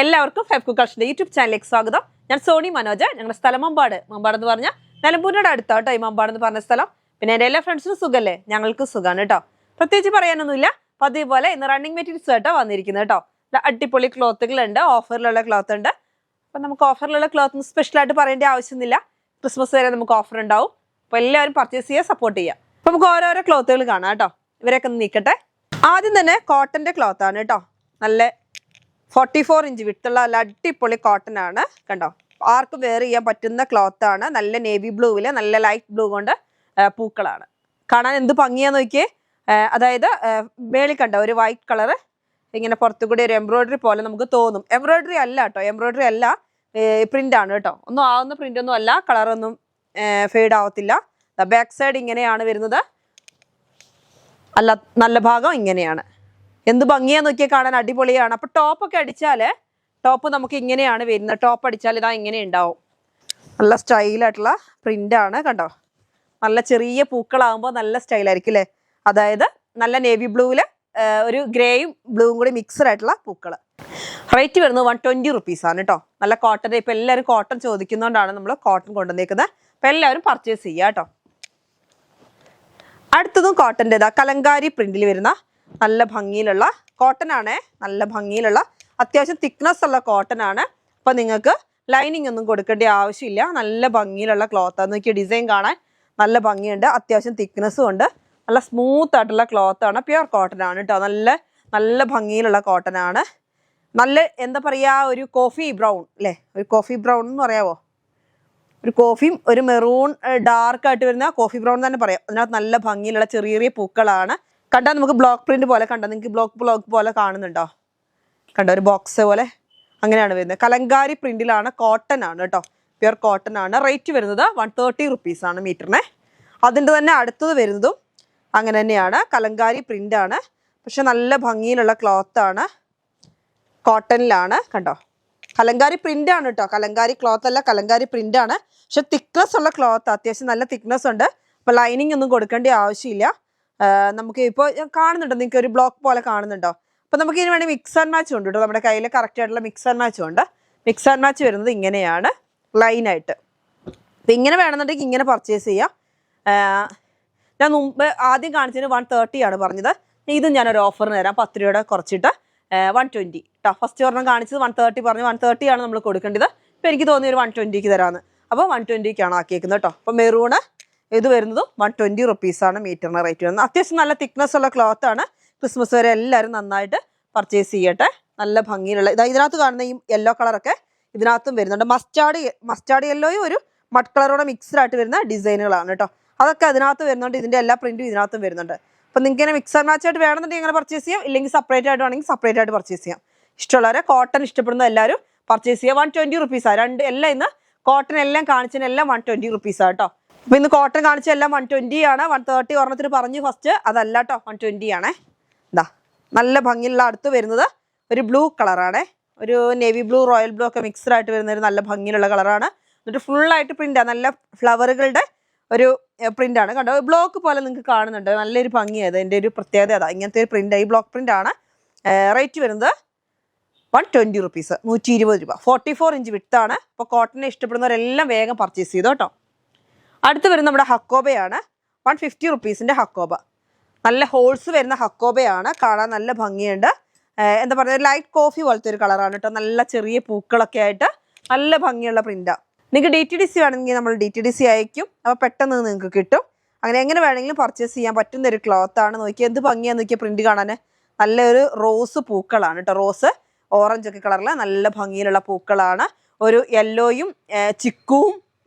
എല്ലാവർക്കും Feb കുക്കർഷിന്റെ YouTube ചാനലിലേക്ക് സ്വാഗതം. ഞാൻ സോണി മനോജ്. ഞങ്ങളുടെ സ്ഥലം മമ്പാട് എന്ന് പറഞ്ഞാൽ നിലമ്പൂരിനോട് അടുത്താട്ടോ ഈ മമ്പാട് എന്ന് പറഞ്ഞ സ്ഥലം. പിന്നെ എൻ്റെ എല്ലാ ഫ്രണ്ട്സിനും സുഖമല്ലേ? ഞങ്ങൾക്ക് സുഖമാണ് കേട്ടോ. പ്രത്യേകിച്ച് പറയാനൊന്നുമില്ല. പതിവ് പോലെ ഇന്ന് റണ്ണിങ് മെറ്റീരിയൽസ് ആയിട്ടോ വന്നിരിക്കുന്നത് കേട്ടോ. അടിപൊളി ക്ലോത്തുകളുണ്ട്, ഓഫറിലുള്ള ക്ലോത്ത് ഉണ്ട്. അപ്പം നമുക്ക് ഓഫറിലുള്ള ക്ലോത്ത് സ്പെഷ്യലായിട്ട് പറയേണ്ട ആവശ്യമൊന്നുമില്ല. ക്രിസ്മസ് വരെ നമുക്ക് ഓഫർ ഉണ്ടാവും. അപ്പോൾ എല്ലാവരും പർച്ചേസ് ചെയ്യുക, സപ്പോർട്ട് ചെയ്യുക. അപ്പോൾ നമുക്ക് ഓരോരോ ക്ലോത്തുകൾ കാണാം കേട്ടോ. ഇവരൊക്കെ ഒന്ന് നീക്കട്ടെ. ആദ്യം തന്നെ കോട്ടൻ്റെ ക്ലോത്താണ് കേട്ടോ. നല്ല 44 ഇഞ്ച് വിട്ടുള്ള നല്ല അടിപൊളി കോട്ടൺ ആണ് കണ്ടോ. ആർക്കും വെയർ ചെയ്യാൻ പറ്റുന്ന ക്ലോത്ത് ആണ്. നല്ല നേവി ബ്ലൂവില് നല്ല ലൈറ്റ് ബ്ലൂ കൊണ്ട് പൂക്കളാണ്. കാണാൻ എന്ത് ഭംഗിയാന്ന് നോക്കിയേ. അതായത് മേളിൽ കണ്ടോ ഒരു വൈറ്റ് കളറ് ഇങ്ങനെ പുറത്തു കൂടി ഒരു എംബ്രോയിഡറി പോലെ നമുക്ക് തോന്നും. എംബ്രോയിഡറി അല്ല കേട്ടോ, എംബ്രോയിഡറി അല്ല, പ്രിന്റ് ആണ് കേട്ടോ. ഒന്നും ആവുന്ന പ്രിന്റ് ഒന്നും അല്ല, കളറൊന്നും ഫെയ്ഡ് ആവത്തില്ല. ബാക്ക് സൈഡ് ഇങ്ങനെയാണ് വരുന്നത്. അല്ല, നല്ല ഭാഗം ഇങ്ങനെയാണ്. എന്ത് ഭംഗിയാന്ന് നോക്കിയാൽ കാണാൻ അടിപൊളിയാണ്. അപ്പൊ ടോപ്പൊക്കെ അടിച്ചാല് ടോപ്പ് നമുക്ക് ഇങ്ങനെയാണ് വരുന്നത്. ടോപ്പ് അടിച്ചാൽ ഇതാ ഇങ്ങനെ ഉണ്ടാവും. നല്ല സ്റ്റൈലായിട്ടുള്ള പ്രിന്റ് ആണ് കണ്ടോ. നല്ല ചെറിയ പൂക്കളാകുമ്പോൾ നല്ല സ്റ്റൈലായിരിക്കും അല്ലേ. അതായത് നല്ല നേവി ബ്ലൂവില് ഒരു ഗ്രേയും ബ്ലൂവും കൂടി മിക്സഡ് ആയിട്ടുള്ള പൂക്കൾ. റേറ്റ് വരുന്നത് 120 റുപ്പീസാണ് കേട്ടോ. നല്ല കോട്ടൺ. ഇപ്പൊ എല്ലാവരും കോട്ടൺ ചോദിക്കുന്നതുകൊണ്ടാണ് നമ്മൾ കോട്ടൺ കൊണ്ടുവന്നേക്കുന്നത്. അപ്പൊ എല്ലാവരും പർച്ചേസ് ചെയ്യുക കേട്ടോ. അടുത്തതും കോട്ടൻ്റെതാ കലങ്കാരി പ്രിന്റിൽ വരുന്ന നല്ല ഭംഗിയിലുള്ള കോട്ടൺ ആണ്. നല്ല ഭംഗിയിലുള്ള അത്യാവശ്യം തിക്നെസ് ഉള്ള കോട്ടൺ ആണ്. അപ്പൊ നിങ്ങൾക്ക് ലൈനിങ് ഒന്നും കൊടുക്കേണ്ട ആവശ്യമില്ല. നല്ല ഭംഗിയിലുള്ള ക്ലോത്ത് ആണ്. നോക്കിയ ഡിസൈൻ കാണാൻ നല്ല ഭംഗിയുണ്ട്. അത്യാവശ്യം തിക്നെസ്സും ഉണ്ട്. നല്ല സ്മൂത്ത് ആയിട്ടുള്ള ക്ലോത്ത് ആണ്. പ്യുർ കോട്ടൺ ആണ് കേട്ടോ. നല്ല നല്ല ഭംഗിയിലുള്ള കോട്ടൺ ആണ്. നല്ല എന്താ പറയാ, ഒരു കോഫി ബ്രൗൺ അല്ലേ, ഒരു കോഫി ബ്രൗൺ എന്ന് പറയാവോ, ഒരു കോഫിയും ഒരു മെറൂൺ ഡാർക്ക് ആയിട്ട് വരുന്ന കോഫി ബ്രൗൺ തന്നെ പറയാം. അതിനകത്ത് നല്ല ഭംഗിയിലുള്ള ചെറിയ ചെറിയ പൂക്കളാണ്. കണ്ടാൽ നമുക്ക് ബ്ലോക്ക് പ്രിന്റ് പോലെ കണ്ടോ, നിങ്ങൾക്ക് ബ്ലോക്ക് പോലെ കാണുന്നുണ്ടോ? കണ്ടോ, ഒരു ബോക്സ് പോലെ അങ്ങനെയാണ് വരുന്നത്. കലങ്കാരി പ്രിന്റിലാണ്, കോട്ടൺ ആണ് കേട്ടോ, പ്യുർ കോട്ടൺ ആണ്. റേറ്റ് വരുന്നത് 130 റുപ്പീസാണ് മീറ്ററിന്. അതിൻ്റെ തന്നെ അടുത്തത് വരുന്നതും അങ്ങനെ തന്നെയാണ്, കലങ്കാരി പ്രിന്റ് ആണ്. പക്ഷെ നല്ല ഭംഗിയിലുള്ള ക്ലോത്ത് ആണ്, കോട്ടണിലാണ് കണ്ടോ. കലങ്കാരി പ്രിന്റ് ആണ് കേട്ടോ, കലങ്കാരി ക്ലോത്ത് അല്ല, കലങ്കാരി പ്രിന്റ് ആണ്. പക്ഷെ തിക്നെസ് ഉള്ള ക്ലോത്ത്, അത്യാവശ്യം നല്ല തിക്നെസ് ഉണ്ട്. അപ്പൊ ലൈനിങ് ഒന്നും കൊടുക്കേണ്ട ആവശ്യമില്ല. നമുക്ക് ഇപ്പോൾ കാണുന്നുണ്ടോ, നിങ്ങൾക്ക് ഒരു ബ്ലോക്ക് പോലെ കാണുന്നുണ്ടോ? അപ്പൊ നമുക്ക് ഇതിന് വേണ്ടി മിക്സ് ആൻഡ് മാച്ച് ഉണ്ട് കേട്ടോ. നമ്മുടെ കയ്യിൽ കറക്റ്റ് ആയിട്ടുള്ള മിക്സ് ആൻഡ് മാച്ച് ഉണ്ട്. മിക്സ് ആൻഡ് മാച്ച് വരുന്നത് ഇങ്ങനെയാണ്, ലൈനായിട്ട്. അപ്പൊ ഇങ്ങനെ വേണമെന്നുണ്ടെങ്കിൽ ഇങ്ങനെ പർച്ചേസ് ചെയ്യാം. ഞാൻ മുമ്പ് ആദ്യം കാണിച്ചതിന് 130 ആണ് പറഞ്ഞത്. ഇതും ഞാനൊരു ഓഫറിന് തരാം, 10 രൂപയുടെ കുറച്ചിട്ട് 120 കേട്ടോ. ഫസ്റ്റ് ഒരെണ്ണം കാണിച്ചത് 130 പറഞ്ഞു, 130 ആണ് നമ്മൾ കൊടുക്കേണ്ടത്. ഇപ്പം എനിക്ക് തോന്നി ഒരു 120ക്ക് തരാമെന്ന്. അപ്പോൾ 120ക്കാണ് ആക്കിയേക്കുന്നത് കേട്ടോ. അപ്പോൾ മെറൂണ് ഇത് വരുന്നതും 120 റുപ്പീസാണ് മീറ്ററിന് റേറ്റ് വരുന്നത്. അത്യാവശ്യം നല്ല തിക്നെസ് ഉള്ള ക്ലോത്ത് ആണ്. ക്രിസ്മസ് വരെ എല്ലാവരും നന്നായിട്ട് പർച്ചേസ് ചെയ്യട്ടെ. നല്ല ഭംഗിയിലുള്ള ഇതിനകത്ത് കാണുന്ന ഈ യെല്ലോ കളറൊക്കെ ഇതിനകത്തും വരുന്നുണ്ട്. മസ്റ്റാർഡ് യെല്ലോയും ഒരു മഡ് കളറോടെ മിക്സ്ഡ് ആയിട്ട് വരുന്ന ഡിസൈനുകളാണ് കേട്ടോ. അതൊക്കെ അതിനകത്ത് വരുന്നുണ്ട്. ഇതിൻ്റെ എല്ലാ പ്രിന്റും ഇതിനകത്തും വരുന്നുണ്ട്. അപ്പം നിങ്ങൾക്ക് ഇങ്ങനെ മിക്സ് ആൻഡ് മാച്ച് ആയിട്ട് വേണമെന്നുണ്ടെങ്കിൽ ഇങ്ങനെ പർച്ചേസ് ചെയ്യാം. ഇല്ലെങ്കിൽ സെപ്പറേറ്റ് ആയിട്ട് വേണമെങ്കിൽ സെപ്പറേറ്റ് ആയിട്ട് പർച്ചേസ് ചെയ്യാം. ഇഷ്ടമുള്ളവരെ കോട്ടൺ ഇഷ്ടപ്പെടുന്ന എല്ലാവരും പർച്ചേസ് ചെയ്യുക. 120 റുപ്പീസാണ്. രണ്ട് എല്ലാം ഇന്ന് കോട്ടൺ എല്ലാം കാണിച്ചതിനെല്ലാം 120 റുപ്പീസാണ് കേട്ടോ. അപ്പോൾ ഇന്ന് കോട്ടൺ കാണിച്ച എല്ലാം 120 ആണ്. 130 ഒരെണ്ണത്തിന് പറഞ്ഞു ഫസ്റ്റ്, അതല്ല കേട്ടോ, 120 ആണേ. എന്താ നല്ല ഭംഗിയുള്ള അടുത്ത് വരുന്നത് ഒരു ബ്ലൂ കളറാണേ. ഒരു നേവി ബ്ലൂ, റോയൽ ബ്ലൂ ഒക്കെ മിക്സ്ഡ് ആയിട്ട് വരുന്ന ഒരു നല്ല ഭംഗിയുള്ള കളറാണ്. എന്നിട്ട് ഫുള്ളായിട്ട് പ്രിന്റാണ്, നല്ല ഫ്ലവറുകളുടെ ഒരു പ്രിന്റ് ആണ് കണ്ടോ. ബ്ലോക്ക് പോലെ നിങ്ങൾക്ക് കാണുന്നുണ്ട്. നല്ലൊരു ഭംഗിയായത്. എൻ്റെ ഒരു പ്രത്യേകത അതാ, ഇങ്ങനത്തെ ഒരു പ്രിന്റ്, ഈ ബ്ലോക്ക് പ്രിന്റ് ആണ്. റേറ്റ് വരുന്നത് 120 റുപ്പീസ്, 120 രൂപ. 44 ഇഞ്ച് വിട്ടാണ്. അപ്പോൾ കോട്ടനെ ഇഷ്ടപ്പെടുന്നവരെല്ലാം വേഗം പർച്ചേസ് ചെയ്തോ കേട്ടോ. അടുത്ത് വരുന്ന നമ്മുടെ ഹക്കോബയാണ്. 150 റുപ്പീസിൻ്റെ ഹക്കോബ. നല്ല ഹോൾസ് വരുന്ന ഹക്കോബയാണ്. കാണാൻ നല്ല ഭംഗിയുണ്ട്. എന്താ പറയുക, ലൈറ്റ് കോഫി പോലത്തെ ഒരു കളറാണ് കേട്ടോ. നല്ല ചെറിയ പൂക്കളൊക്കെ ആയിട്ട് നല്ല ഭംഗിയുള്ള പ്രിന്റാണ്. നിങ്ങൾക്ക് DTDC വേണമെങ്കിൽ നമ്മൾ DTDC അയക്കും. അപ്പോൾ പെട്ടെന്ന് നിങ്ങൾക്ക് കിട്ടും. അങ്ങനെ എങ്ങനെ വേണമെങ്കിലും പർച്ചേസ് ചെയ്യാൻ പറ്റുന്ന ഒരു ക്ലോത്ത് ആണ്. നോക്കിയാൽ എന്ത് ഭംഗിയാന്ന് നോക്കിയാൽ പ്രിന്റ് കാണാൻ. നല്ലൊരു റോസ് പൂക്കളാണ് കേട്ടോ. റോസ് ഓറഞ്ച് ഒക്കെ കളറിൽ നല്ല ഭംഗിയിലുള്ള പൂക്കളാണ്. ഒരു യെല്ലോയും ചിക്കുവും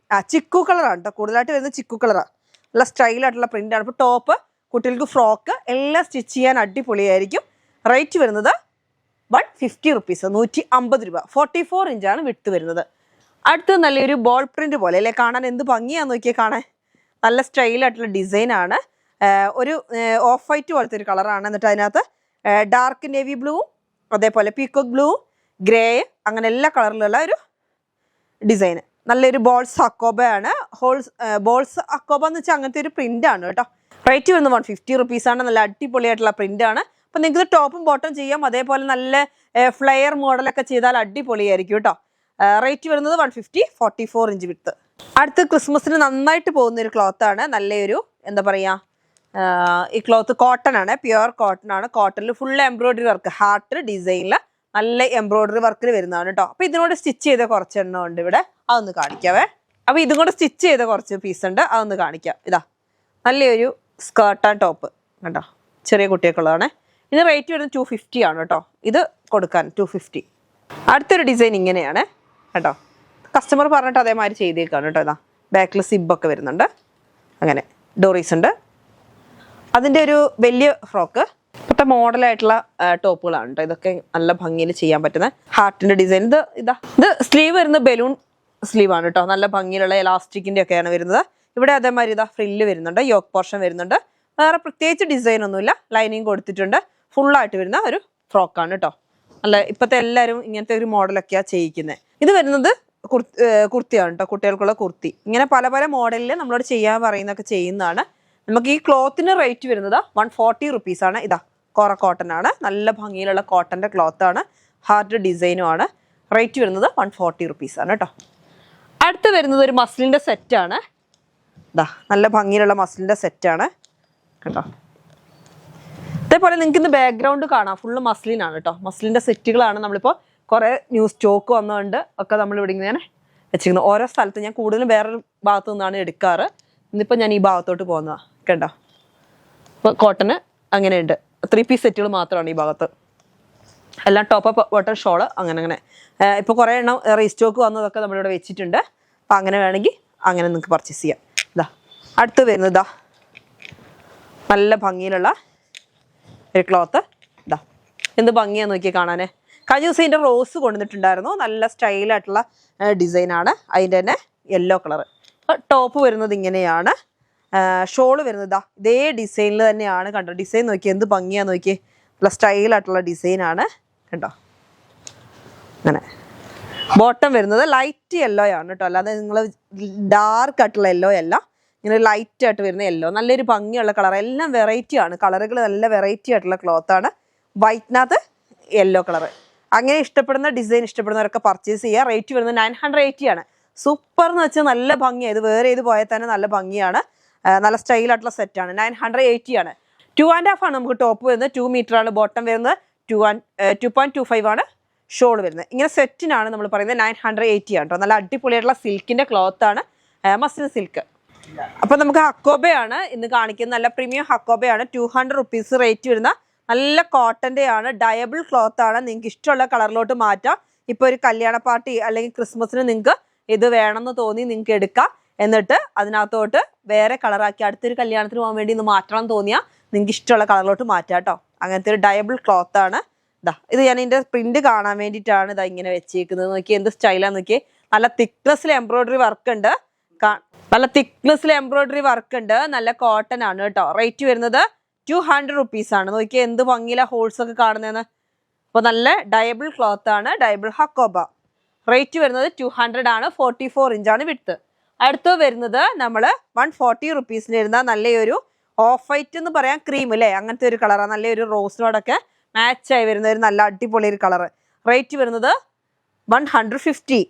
ചിക്കു കളറാണ് കേട്ടോ. കൂടുതലായിട്ട് വരുന്നത് ചിക്കു കളറാണ്. നല്ല സ്റ്റൈലായിട്ടുള്ള പ്രിന്റാണ്. ഇപ്പോൾ ടോപ്പ്, കുട്ടികൾക്ക് ഫ്രോക്ക് എല്ലാം സ്റ്റിച്ച് ചെയ്യാൻ അടിപൊളിയായിരിക്കും. റേറ്റ് വരുന്നത് 150 റുപ്പീസ്, 150 രൂപ. 44 ഇഞ്ചാണ് വിട്ട് വരുന്നത്. അടുത്തത് നല്ലൊരു ബോൾ പ്രിന്റ് പോലെ അല്ലേ, കാണാൻ എന്ത് ഭംഗിയാന്ന് നോക്കിയാൽ കാണാൻ. നല്ല സ്റ്റൈലായിട്ടുള്ള ഡിസൈനാണ്. ഒരു ഓഫ് വൈറ്റ് പോലത്തെ ഒരു കളറാണ്. എന്നിട്ട് അതിനകത്ത് ഡാർക്ക് നേവി ബ്ലൂവും അതേപോലെ പീക്കോക്ക് ബ്ലൂവും ഗ്രേ അങ്ങനെ എല്ലാ കളറിലുള്ള ഒരു ഡിസൈന്. നല്ലൊരു ബോൾസ് അക്കോബയാണ്. ബോൾസ് അക്കോബ എന്ന് വെച്ചാൽ അങ്ങനത്തെ ഒരു പ്രിന്റ് ആണ് കേട്ടോ. റേറ്റ് വരുന്നത് 150 റുപ്പീസാണ്. നല്ല അടിപൊളിയായിട്ടുള്ള പ്രിന്റ് ആണ്. അപ്പം നിങ്ങൾക്ക് ടോപ്പും ബോട്ടം ചെയ്യാം. അതേപോലെ നല്ല ഫ്ലെയർ മോഡലൊക്കെ ചെയ്താൽ അടിപൊളിയായിരിക്കും കേട്ടോ. റേറ്റ് വരുന്നത് 150, 44 ഇഞ്ച് വിഡ്ത്ത്. അടുത്ത് ക്രിസ്മസിന് നന്നായിട്ട് പോകുന്ന ഒരു ക്ലോത്താണ്. നല്ലൊരു എന്താ പറയുക, ഈ ക്ലോത്ത് കോട്ടൺ ആണ്, പ്യുവർ കോട്ടൺ ആണ്. കോട്ടണിൽ ഫുൾ എംബ്രോയിഡറി വർക്ക്, ഹാർട്ട് ഡിസൈനിൽ നല്ല എംബ്രോയിഡറി വർക്കിൽ വരുന്നതാണ് കേട്ടോ. അപ്പോൾ ഇതിനോട് സ്റ്റിച്ച് ചെയ്ത കുറച്ചെണ്ണം ഉണ്ട് ഇവിടെ, അതൊന്ന് കാണിക്കാവേ. അപ്പോൾ ഇതും കൂടെ സ്റ്റിച്ച് ചെയ്ത കുറച്ച് പീസ് ഉണ്ട്, അതൊന്ന് കാണിക്കാം. ഇതാ നല്ലൊരു സ്കേർട്ട് ആൻഡ് ടോപ്പ് കേട്ടോ, ചെറിയ കുട്ടികൾക്കുള്ളതാണ്. ഇതിന് റേറ്റ് വരുന്നത് 250 ആണ് കേട്ടോ. ഇത് കൊടുക്കാൻ 250. അടുത്തൊരു ഡിസൈൻ ഇങ്ങനെയാണ് കേട്ടോ, കസ്റ്റമർ പറഞ്ഞിട്ട് അതേമാതിരി ചെയ്തേക്കാണ് കേട്ടോ. ഇതാ ബാക്കിൽ സിബൊക്കെ വരുന്നുണ്ട്, അങ്ങനെ ഡോറീസ് ഉണ്ട്. അതിൻ്റെ ഒരു വലിയ ഫ്രോക്ക്, ഇപ്പോഴത്തെ മോഡലായിട്ടുള്ള ടോപ്പുകളാണ് കേട്ടോ. ഇതൊക്കെ നല്ല ഭംഗിയിൽ ചെയ്യാൻ പറ്റുന്ന ഹാർട്ടിൻ്റെ ഡിസൈൻ. ഇത് സ്ലീവ് വരുന്നത് ബലൂൺ സ്ലീവാണ് കേട്ടോ. നല്ല ഭംഗിയിലുള്ള എലാസ്റ്റിക്കിൻ്റെ ഒക്കെയാണ് വരുന്നത്. ഇവിടെ അതേമാതിരി ഇതാ ഫ്രില്ല് വരുന്നുണ്ട്, യോക്ക് പോർഷൻ വരുന്നുണ്ട്. വേറെ പ്രത്യേകിച്ച് ഡിസൈൻ ഒന്നുമില്ല, ലൈനിങ് കൊടുത്തിട്ടുണ്ട്. ഫുള്ളായിട്ട് വരുന്ന ഒരു ഫ്രോക്കാണ് കേട്ടോ. അല്ല ഇപ്പോഴത്തെ എല്ലാവരും ഇങ്ങനത്തെ ഒരു മോഡലൊക്കെയാണ് ചെയ്യിക്കുന്നത്. ഇത് വരുന്നത് കുർത്തിയാണ് കേട്ടോ, കുട്ടികൾക്കുള്ള കുർത്തി. ഇങ്ങനെ പല പല മോഡലിൽ നമ്മളോട് ചെയ്യാൻ പറയുന്നതൊക്കെ ചെയ്യുന്നതാണ്. നമുക്ക് ഈ ക്ലോത്തിന് റേറ്റ് വരുന്നത് 140 റുപ്പീസാണ്. ഇതാ കോറ കോട്ടൺ ആണ്, നല്ല ഭംഗിയിലുള്ള കോട്ടൻ്റെ ക്ലോത്താണ്, ഹാർട്ട് ഡിസൈനും ആണ്. റേറ്റ് വരുന്നത് 140 റുപ്പീസാണ് കേട്ടോ. അടുത്ത് വരുന്നത് ഒരു മസ്ലിൻ്റെ സെറ്റാണ്. ഇതാ നല്ല ഭംഗിയിലുള്ള മസ്ലിൻ്റെ സെറ്റാണ് കേട്ടോ. അതേപോലെ നിങ്ങൾക്ക് ഇന്ന് ബാക്ക്ഗ്രൗണ്ട് കാണാം, ഫുള്ള് മസ്ലിനാണ് കേട്ടോ. മസ്ലിൻ്റെ സെറ്റുകളാണ്. നമ്മളിപ്പോൾ കുറേ ന്യൂ സ്റ്റോക്ക് വന്നതുകൊണ്ട് ഒക്കെ നമ്മളിവിടെ ഇങ്ങനെ വെച്ചിരിക്കുന്നത്. ഓരോ സ്ഥലത്ത് ഞാൻ കൂടുതലും വേറൊരു ഭാഗത്തു നിന്നാണ് എടുക്കാറ്. ഇന്നിപ്പോൾ ഞാൻ ഈ ഭാഗത്തോട്ട് പോകുന്നതാണ് കേട്ടോ. ഇപ്പോൾ കോട്ടന് അങ്ങനെയുണ്ട്, 3 പീസ് സെറ്റുകൾ മാത്രമാണ് ഈ ഭാഗത്ത്. എല്ലാം ടോപ്പ് ബോട്ടം ഷോള് അങ്ങനെ ഇപ്പോൾ കുറേ എണ്ണം റീസ്റ്റോക്ക് വന്നതൊക്കെ നമ്മളിവിടെ വെച്ചിട്ടുണ്ട്. അപ്പോൾ അങ്ങനെ വേണമെങ്കിൽ അങ്ങനെ നിങ്ങൾക്ക് പർച്ചേസ് ചെയ്യാം. ഇതാ അടുത്ത് വരുന്നത് ഇതാ നല്ല ഭംഗിയിലുള്ള ഒരു ക്ലോത്ത്. ഇതാ എന്ത് ഭംഗിയാന്ന് നോക്കി കാണാനേ. കഴിഞ്ഞ ദിവസം ഇതിൻ്റെ റോസ് കൊണ്ടുവന്നിട്ടുണ്ടായിരുന്നു, നല്ല സ്റ്റൈലായിട്ടുള്ള ഡിസൈനാണ്. അതിൻ്റെ തന്നെ യെല്ലോ കളറ്. ടോപ്പ് വരുന്നത് ഇങ്ങനെയാണ്, ഷോള് വരുന്നത് ഇതാ ഇതേ ഡിസൈനിൽ തന്നെയാണ് കണ്ടോ. ഡിസൈൻ നോക്കി എന്ത് ഭംഗിയാന്ന് നോക്കി, നല്ല സ്റ്റൈലായിട്ടുള്ള ഡിസൈനാണ് കണ്ടോ. അങ്ങനെ ബോട്ടം വരുന്നത് ലൈറ്റ് യെല്ലോ ആണ് കേട്ടോ, അല്ലാതെ നിങ്ങൾ ഡാർക്ക് ആയിട്ടുള്ള യെല്ലോ അല്ല, ഇങ്ങനെ ലൈറ്റ് ആയിട്ട് വരുന്ന യെല്ലോ. നല്ലൊരു ഭംഗിയുള്ള കളർ, എല്ലാം വെറൈറ്റി ആണ്, കളറുകൾ നല്ല വെറൈറ്റി ആയിട്ടുള്ള ക്ലോത്താണ്. വൈറ്റിനകത്ത് യെല്ലോ കളർ. അങ്ങനെ ഇഷ്ടപ്പെടുന്ന ഡിസൈൻ ഇഷ്ടപ്പെടുന്നവരൊക്കെ പർച്ചേസ് ചെയ്യുക. റേറ്റ് വരുന്നത് 980 ആണ്. സൂപ്പർ എന്ന് വെച്ചാൽ നല്ല ഭംഗിയാണ്. ഇത് വേറെ ഏത് പോയാൽ തന്നെ നല്ല ഭംഗിയാണ്, നല്ല സ്റ്റൈലായിട്ടുള്ള സെറ്റാണ്. 980 ആണ്. 2.5 ആണ് നമുക്ക് ടോപ്പ് വരുന്നത്, 2 മീറ്റർ ആണ് ബോട്ടം വരുന്നത്, 2.25 ആണ് ഷോൾ വരുന്നത്. ഇങ്ങനെ സെറ്റിനാണ് നമ്മൾ പറയുന്നത് 980 ആണ് കേട്ടോ. നല്ല അടിപൊളിയായിട്ടുള്ള സിൽക്കിൻ്റെ ക്ലോത്താണ്, മസ്ലിൻ സിൽക്ക്. അപ്പം നമുക്ക് ഹക്കോബയാണ് ഇന്ന് കാണിക്കുന്നത്, നല്ല പ്രീമിയം ഹക്കോബയാണ്. 200 റുപ്പീസ് റേറ്റ് വരുന്ന നല്ല കോട്ടൻ്റെ ആണ്, ഡയബിൾ ക്ലോത്ത് ആണ്. നിങ്ങൾക്ക് ഇഷ്ടമുള്ള കളറിലോട്ട് മാറ്റാം. ഇപ്പോൾ ഒരു കല്യാണ പാർട്ടി അല്ലെങ്കിൽ ക്രിസ്മസിന് നിങ്ങൾക്ക് ഇത് വേണമെന്ന് തോന്നി നിങ്ങൾക്ക് എടുക്കാം. എന്നിട്ട് അതിനകത്തോട്ട് വേറെ കളറാക്കി അടുത്തൊരു കല്യാണത്തിന് പോകാൻ വേണ്ടി ഇന്ന് മാറ്റണം തോന്നിയാൽ നിങ്ങൾക്ക് ഇഷ്ടമുള്ള കളറിലോട്ട് മാറ്റാം കേട്ടോ. അങ്ങനത്തെ ഒരു ഡയബിൾ ക്ലോത്ത് ആണ്. ഇതാ ഇത് ഞാൻ ഇതിൻ്റെ പ്രിന്റ് കാണാൻ വേണ്ടിയിട്ടാണ് ഇതാ ഇങ്ങനെ വെച്ചേക്കുന്നത്. നോക്കി എന്ത് സ്റ്റൈലാന്ന് നോക്കി. നല്ല തിക്നെസ്സിൽ എംബ്രോയിഡറി വർക്ക് ഉണ്ട്, നല്ല കോട്ടൺ ആണ് കേട്ടോ. റേറ്റ് വരുന്നത് 200 റുപ്പീസ് ആണ്. നോക്കി എന്ത് ഭംഗിയിലെ ഹോൾസ് ഒക്കെ കാണുന്നതെന്ന്. അപ്പോൾ നല്ല ഡയബിൾ ക്ലോത്ത് ആണ്, ഡയബിൾ ഹക്കോബ. റേറ്റ് വരുന്നത് 200 ആണ്. 44 ഇഞ്ചാണ് വിഡ്ത്ത്. അടുത്ത് വരുന്നത് നമ്മൾ 140 റുപ്പീസിന് വരുന്ന നല്ലൊരു ഓഫ് വൈറ്റ് എന്ന് പറയാം, ക്രീം അല്ലേ, അങ്ങനത്തെ ഒരു കളറാണ്. നല്ലൊരു റോസിനോടൊക്കെ മാച്ചായി വരുന്ന ഒരു നല്ല അടിപൊളി ഒരു കളറ്. റേറ്റ് വരുന്നത് 150,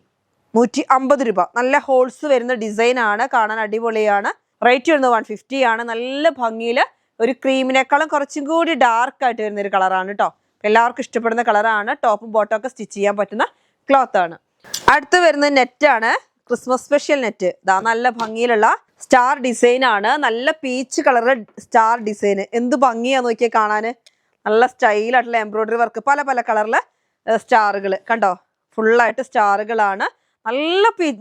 150 രൂപ. നല്ല ഹോൾസ് വരുന്ന ഡിസൈനാണ്, കാണാൻ അടിപൊളിയാണ്. റേറ്റ് വരുന്നത് 150 ആണ്. നല്ല ഭംഗിയിൽ ഒരു ക്രീമിനേക്കാളും കുറച്ചും കൂടി ഡാർക്ക് ആയിട്ട് വരുന്ന ഒരു കളറാണ് കേട്ടോ. എല്ലാവർക്കും ഇഷ്ടപ്പെടുന്ന കളറാണ്. ടോപ്പും ബോട്ടം ഒക്കെ സ്റ്റിച്ച് ചെയ്യാൻ പറ്റുന്ന ക്ലോത്ത് ആണ്. അടുത്ത് വരുന്നത് നെറ്റാണ്, ക്രിസ്മസ് സ്പെഷ്യൽ നെറ്റ്. ഇതാ നല്ല ഭംഗിയിലുള്ള സ്റ്റാർ ഡിസൈൻ ആണ്, നല്ല പീച്ച് കളറ് സ്റ്റാർ ഡിസൈൻ. എന്ത് ഭംഗിയാന്ന് നോക്കിയാൽ കാണാൻ. നല്ല സ്റ്റൈലായിട്ടുള്ള എംബ്രോയിഡറി വർക്ക്, പല പല കളറിലെ സ്റ്റാറുകൾ കണ്ടോ. ഫുള്ളായിട്ട് സ്റ്റാറുകളാണ്.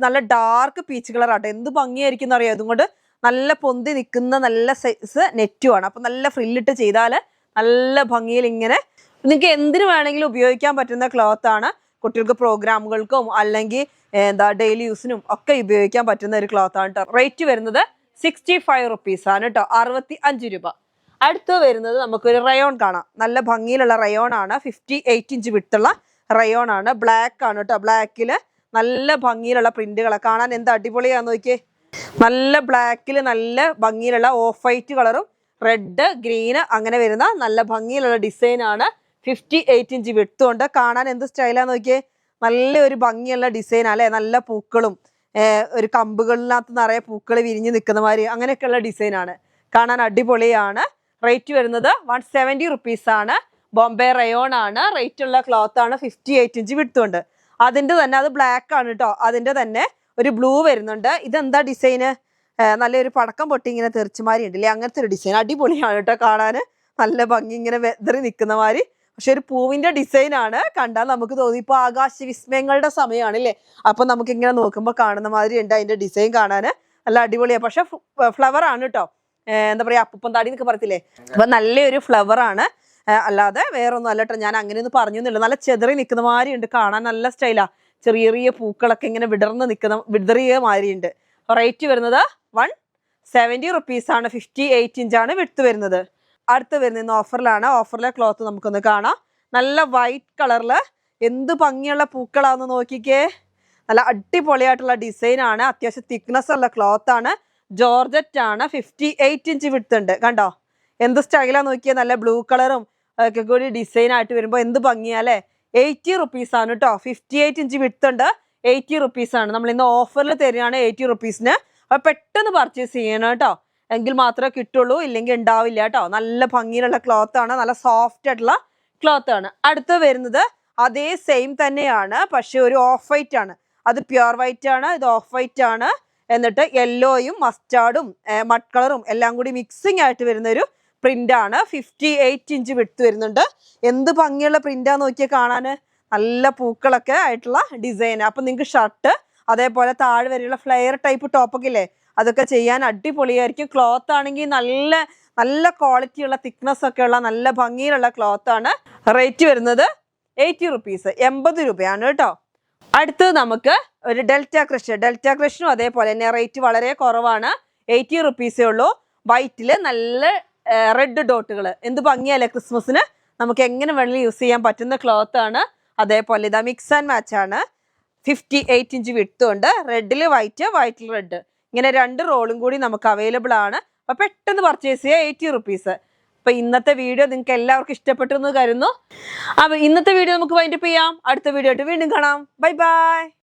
നല്ല ഡാർക്ക് പീച്ച് കളറാട്ടോ. എന്ത് ഭംഗിയായിരിക്കും എന്നറിയാം. അതുകൊണ്ട് നല്ല പൊന്തി നിൽക്കുന്ന നല്ല സൈസ് നെറ്റുമാണ്. അപ്പം നല്ല ഫ്രില്ലിട്ട് ചെയ്താൽ നല്ല ഭംഗിയിൽ ഇങ്ങനെ നിങ്ങൾക്ക് എന്തിനു വേണമെങ്കിലും ഉപയോഗിക്കാൻ പറ്റുന്ന ക്ലോത്ത് ആണ്. കുട്ടികൾക്ക് പ്രോഗ്രാമുകൾക്കും അല്ലെങ്കിൽ ഡെയിലി യൂസിനും ഒക്കെ ഉപയോഗിക്കാൻ പറ്റുന്ന ഒരു ക്ലോത്ത് ആണ് കേട്ടോ. റേറ്റ് വരുന്നത് 65 റുപ്പീസ് ആണ് കേട്ടോ, 65 രൂപ. അടുത്ത് വരുന്നത് നമുക്കൊരു റയോൺ കാണാം. നല്ല ഭംഗിയിലുള്ള റയോൺ ആണ്, 58 ഇഞ്ച് വിട്ടുള്ള റയോൺ ആണ്. ബ്ലാക്ക് ആണ് കേട്ടോ. ബ്ലാക്കിൽ നല്ല ഭംഗിയിലുള്ള പ്രിന്റുകളെ കാണാൻ എന്ത് അടിപൊളിയാന്ന് നോക്കിയേ. നല്ല ബ്ലാക്കിൽ നല്ല ഭംഗിയിലുള്ള ഓഫ് വൈറ്റ് കളറും റെഡ്, ഗ്രീന് അങ്ങനെ വരുന്ന നല്ല ഭംഗിയിലുള്ള ഡിസൈനാണ്. 58 ഇഞ്ച് വിഡ്ത്തും ഉണ്ട്. കാണാൻ എന്ത് സ്റ്റൈലാന്ന് നോക്കിയേ, നല്ലൊരു ഭംഗിയുള്ള ഡിസൈൻ അല്ലേ. നല്ല പൂക്കളും ഒരു കമ്പുകളിനകത്ത് നിറയെ പൂക്കൾ വിരിഞ്ഞ് നിൽക്കുന്ന മാതിരി അങ്ങനെയൊക്കെയുള്ള ഡിസൈനാണ്. കാണാൻ അടിപൊളിയാണ്. റേറ്റ് വരുന്നത് 170 റുപ്പീസാണ്. ബോംബെ റയോൺ ആണ്. റേറ്റ് ഉള്ള ക്ലോത്ത് ആണ്. 58 ഇഞ്ച് വിഡ്ത്തും ഉണ്ട്. അതിൻ്റെ തന്നെ അത് ബ്ലാക്ക് ആണ് കേട്ടോ. അതിൻ്റെ തന്നെ ഒരു ബ്ലൂ വരുന്നുണ്ട്. ഇതെന്താ ഡിസൈന്? നല്ലൊരു പടക്കം പൊട്ടി ഇങ്ങനെ തെറിച്ചുമാരി ഉണ്ടല്ലേ, അങ്ങനത്തെ ഒരു ഡിസൈൻ. അടിപൊളിയാണ് കേട്ടോ കാണാൻ. നല്ല ഭംഗി, ഇങ്ങനെ വെതറി നിൽക്കുന്ന മാതിരി. പക്ഷെ ഒരു പൂവിന്റെ ഡിസൈൻ ആണ്. കണ്ടാൽ നമുക്ക് തോന്നി ഇപ്പൊ ആകാശ വിസ്മയങ്ങളുടെ സമയമാണ് അല്ലേ. അപ്പൊ നമുക്ക് ഇങ്ങനെ നോക്കുമ്പോൾ കാണുന്ന മാതിരി ഉണ്ട് അതിന്റെ ഡിസൈൻ കാണാൻ. നല്ല അടിപൊളിയാണ്. പക്ഷെ ഫ്ലവർ ആണ് കേട്ടോ. എന്താ പറയാ, അപ്പൂപ്പൻ താടി എന്നൊക്കെ പറയത്തില്ലേ, അപ്പൊ നല്ലൊരു ഫ്ലവർ ആണ്. അല്ലാതെ വേറൊന്നും അല്ല കേട്ടോ. ഞാൻ അങ്ങനെയൊന്നും പറഞ്ഞൊന്നുമില്ല. നല്ല ചെതറി നിൽക്കുന്ന മാതിരി ഉണ്ട്. കാണാൻ നല്ല സ്റ്റൈലാ. ചെറിയ ചെറിയ പൂക്കളൊക്കെ ഇങ്ങനെ വിടറിയ മാതിരി ഉണ്ട്. റേറ്റ് വരുന്നത് 170 റുപ്പീസാണ്. 58 ഇഞ്ചാണ് വിഡ്ത്ത് വരുന്നത്. അടുത്ത് വരുന്ന ഓഫറിലാണ്. ഓഫറിലെ ക്ലോത്ത് നമുക്കൊന്ന് കാണാം. നല്ല വൈറ്റ് കളറിൽ എന്ത് ഭംഗിയുള്ള പൂക്കളാന്ന് നോക്കിക്കേ. നല്ല അടിപൊളിയായിട്ടുള്ള ഡിസൈൻ ആണ്. അത്യാവശ്യം തിക്നെസ് ഉള്ള ക്ലോത്ത് ആണ്. ജോർജറ്റ് ആണ്. 58 ഇഞ്ച് വിഡ്ത്ത് ഉണ്ട്. കണ്ടോ എന്ത് സ്റ്റൈലാന്ന് നോക്കിയാൽ. നല്ല ബ്ലൂ കളറും ഒക്കെ കൂടി ഡിസൈൻ ആയിട്ട് വരുമ്പോൾ എന്ത് ഭംഗിയാ അല്ലേ. 80 റുപ്പീസാണ് കേട്ടോ. 58 ഇഞ്ച് വിഡ്ത്ത് ഉണ്ട്. 80 റുപ്പീസാണ്. നമ്മൾ ഇന്ന് ഓഫറിൽ തരികയാണ് 80 റുപ്പീസിന്. അപ്പോൾ പെട്ടെന്ന് പർച്ചേസ് ചെയ്യണം കേട്ടോ, എങ്കിൽ മാത്രമേ കിട്ടുള്ളൂ, ഇല്ലെങ്കിൽ ഉണ്ടാവില്ല കേട്ടോ. നല്ല ഭംഗിയിലുള്ള ക്ലോത്ത് ആണ്. നല്ല സോഫ്റ്റ് ആയിട്ടുള്ള ക്ലോത്ത് ആണ്. അടുത്ത് വരുന്നത് അതേ സെയിം തന്നെയാണ്, പക്ഷെ ഒരു ഓഫ് വൈറ്റ് ആണ്. അത് പ്യുർ വൈറ്റ് ആണ്, ഇത് ഓഫ് വൈറ്റ് ആണ്. എന്നിട്ട് യെല്ലോയും മസ്റ്റാർഡും മഡ് കളറും എല്ലാം കൂടി മിക്സിംഗ് ആയിട്ട് വരുന്ന ഒരു പ്രിന്റ് ആണ്. 58 ഇഞ്ച് വിഡ്ത്ത് വരുന്നുണ്ട്. എന്ത് ഭംഗിയുള്ള പ്രിന്റാന്ന് നോക്കിയാൽ കാണാൻ. നല്ല പൂക്കളൊക്കെ ആയിട്ടുള്ള ഡിസൈൻ. അപ്പൊ നിങ്ങൾക്ക് ഷർട്ട് അതേപോലെ താഴെ വരെയുള്ള ഫ്ലെയർ ടൈപ്പ് ടോപ്പൊക്കെ ഇല്ലേ, അതൊക്കെ ചെയ്യാൻ അടിപൊളിയായിരിക്കും. ക്ലോത്ത് ആണെങ്കിൽ നല്ല നല്ല ക്വാളിറ്റിയുള്ള തിക്നെസ് ഒക്കെ ഉള്ള നല്ല ഭംഗിയിലുള്ള ക്ലോത്ത് ആണ്. റേറ്റ് വരുന്നത് 80 റുപ്പീസ്, 80 രൂപയാണ് കേട്ടോ. അടുത്തത് നമുക്ക് ഒരു ഡെൽറ്റ ക്രഷിനും അതേപോലെ തന്നെ റേറ്റ് വളരെ കുറവാണ്. 80 റുപ്പീസേ ഉള്ളൂ. വൈറ്റില് നല്ല റെഡ് ഡോട്ടുകൾ. എന്ത് ഭംഗിയല്ലേ ക്രിസ്മസിന് നമുക്ക് എങ്ങനെ വേണമെങ്കിലും യൂസ് ചെയ്യാൻ പറ്റുന്ന ക്ലോത്ത് ആണ്. അതേപോലെ ഇതാ മിക്സ് ആൻഡ് മാച്ച് ആണ്. 58 ഇഞ്ച് വിഡ്ത്തും ഉണ്ട്. റെഡില് വൈറ്റ്, വൈറ്റിൽ റെഡ്, ഇങ്ങനെ 2 റോളും കൂടി നമുക്ക് അവൈലബിൾ ആണ്. അപ്പൊ പെട്ടെന്ന് പർച്ചേസ് ചെയ്യുക. 80 റുപ്പീസ്. അപ്പൊ ഇന്നത്തെ വീഡിയോ നിങ്ങൾക്ക് എല്ലാവർക്കും ഇഷ്ടപ്പെട്ടു എന്ന് കരുതുന്നു. അപ്പൊ ഇന്നത്തെ വീഡിയോ നമുക്ക് വൈൻഡപ്പ് ചെയ്യാം. അടുത്ത വീഡിയോ ആയിട്ട് വീണ്ടും കാണാം. Bye bye.